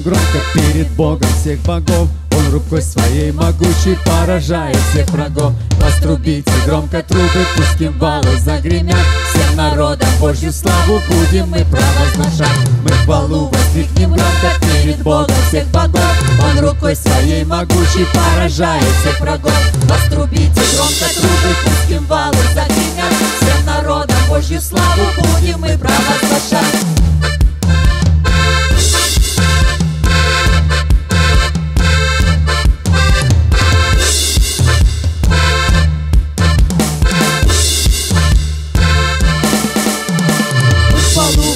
громко перед Богом всех богов. Он рукой своей могучей поражает всех врагов. Вострубите громко трубы, пусть кимвалы загремят. Всем народам Божью славу будем мы провозглашать. Мы хвалу воскликнем громко перед Богом всех богов. Он рукой своей могучей поражает всех врагов. Вострубите громко трубы, пусть кимвалы загремят. Всем народам Божью славу будем мы провозглашать.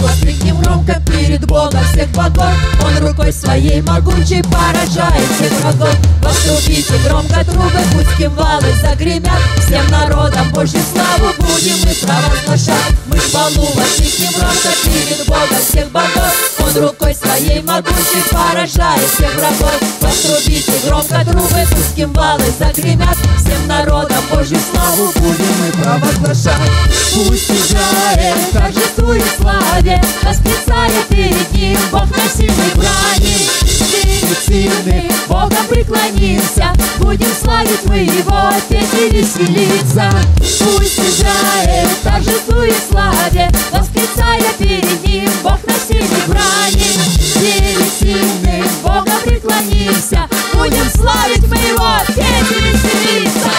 Воскликнем громко перед Богом всех богов. Он рукой своей могучей поражает всех врагов. Вострубите громко трубы, пусть кимвалы загремят. Всем народам Божью славу будем мы провозглашать. Мы хвалу воскликнем громко перед Богом всех богов. Он рукой своей могучей поражает всех врагов. Вострубите громко трубы, пусть кимвалы загремят. Всем народам Божью славу будем мы провозглашать. Пусть Израиль торжествует славе, восклицая перед ним Бог на сильной брани. Перед сильным Богом преклонимся, будем славить мы Его, петь и веселиться. Пусть Израиль торжествует славе, восклицая перед ним Бог на сильной брани. Перед сильным Богом преклонимся, будем славить мы Его, петь и веселиться.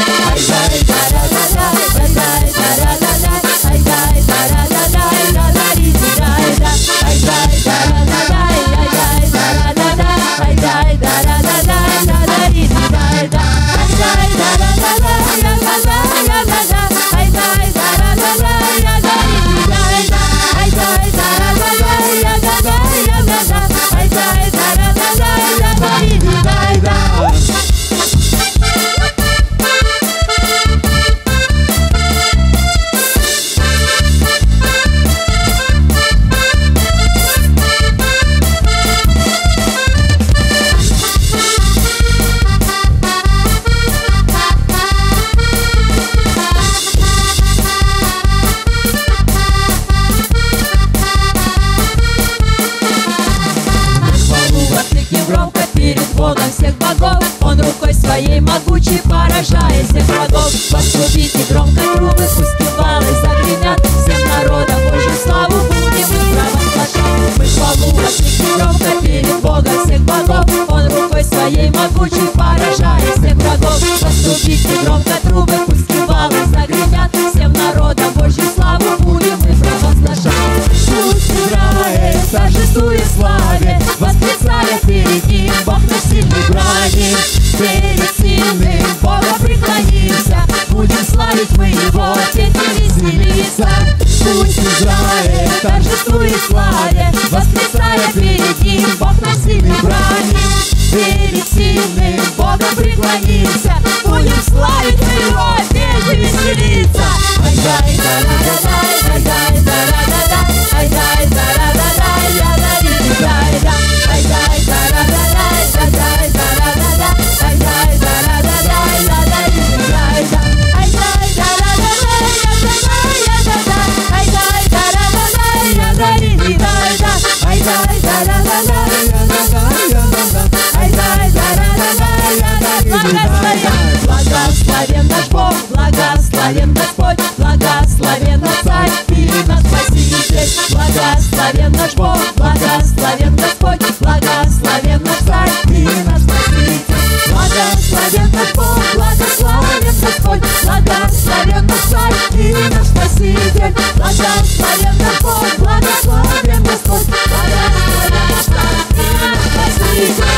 Богом всех богов, Он рукой своей могучей поражает всех врагов. Вострубите громко трубы, пусть кимвалы загремят. Всем народам Божью славу будем мы провозглашать. Мы хвалу воскликнем громко перед Богом всех богов. Он рукой своей могучей поражает всех врагов. Вострубите громко трубы, пусть кимвалы загремят. Всем народам Божью славу будем мы провозглашать. Пусть Израиль торжествует славе, восклицая перед ним Бог на сильной брани. Перед сильным Богом преклонимся, будем славить мы Его, петь и веселиться. Пусть Израиль торжествует славе, восклицая перед ним Бог на сильной брани. Перед сильным Богом преклонимся, будем славить мы Его, петь и веселиться. Ай-дай, да-да-да-дай, ай-дай, да-да-да-дай, ай-дай, да-да-да-дай, я-да-ди-дай-да, ай-дай, да-да-да-дай, ай-дай, да-да-да-дай, ай-дай, да-да-да-дай, я-да-ди-дай-да, ай-дай, да-да-да-дай, я-да-да-да-да, ай-дай, да-да-да-дай, я-да-ди-дай-да, ай-дай, да-да-да-дай, я-да-да-да-да, ай-дай, да-да-да-дай, я-да-ди-дай-да. Благословен наш Бог, благословен Господь, благословен наш Царь и наш Спаситель. Благословен наш Бог, благословен Господь, благословен наш Царь и наш Спаситель. Благословен наш Бог, благословен Господь, благословен наш Царь и наш Спаситель. Благословен наш Бог, благословен Господь, благословен наш Царь и наш Спаситель.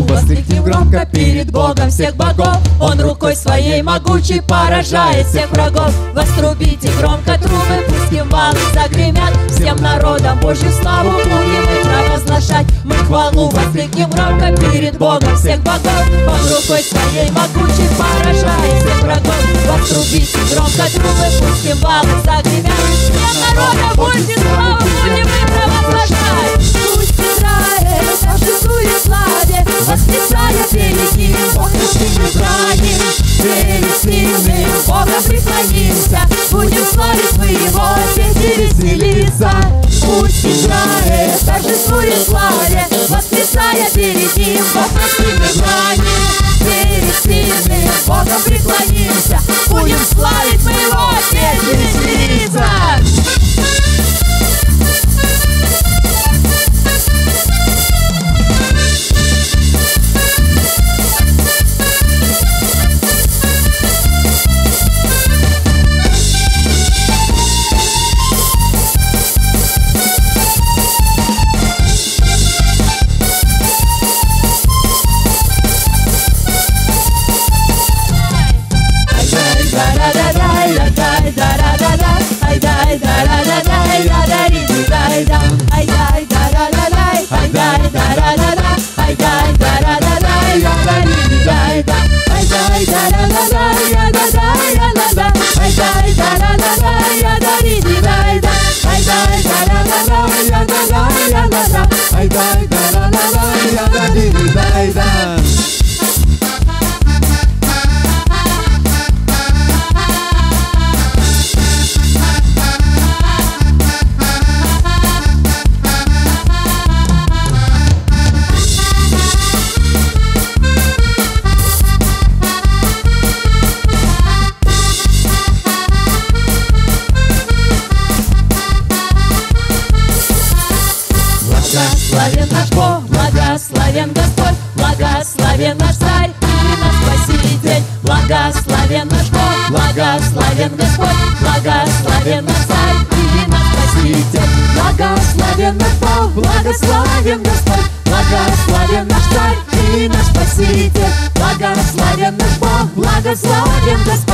Воскликнем громко перед Богом всех богов. Он рукой своей могучей поражает всех врагов. Вострубите громко трубы, пусть кимвалы загремят. Всем народам Божью славу будем мы провозглашать. Мы хвалу воскликнем громко перед Богом всех богов. Он рукой своей могучей поражает всех врагов. Вострубите громко трубы, пусть кимвалы загремят. Всем народам Божью славу будем мы провозглашать. Пусть Израиль торжествует славе, восклицая перед ним, Бог нашими брани. Перед сильным Богом преклонимся, будем славить мы Его, дети веселиться. Пусть Израиль торжествует славе, восклицая перед ним, Бог нашими брани. Перед сильным Богом преклонимся, будем славить мы Его, дети веселиться. Благословен наш Бог, благословен Господь, благословен наш Царь и наш Спаситель. Благословен наш Бог, благословен Господь, благословен наш Царь и наш Спаситель. Благословен наш Бог, благословен Господь, благословен наш Царь и наш Спаситель. Благословен наш Бог, благословен Господь.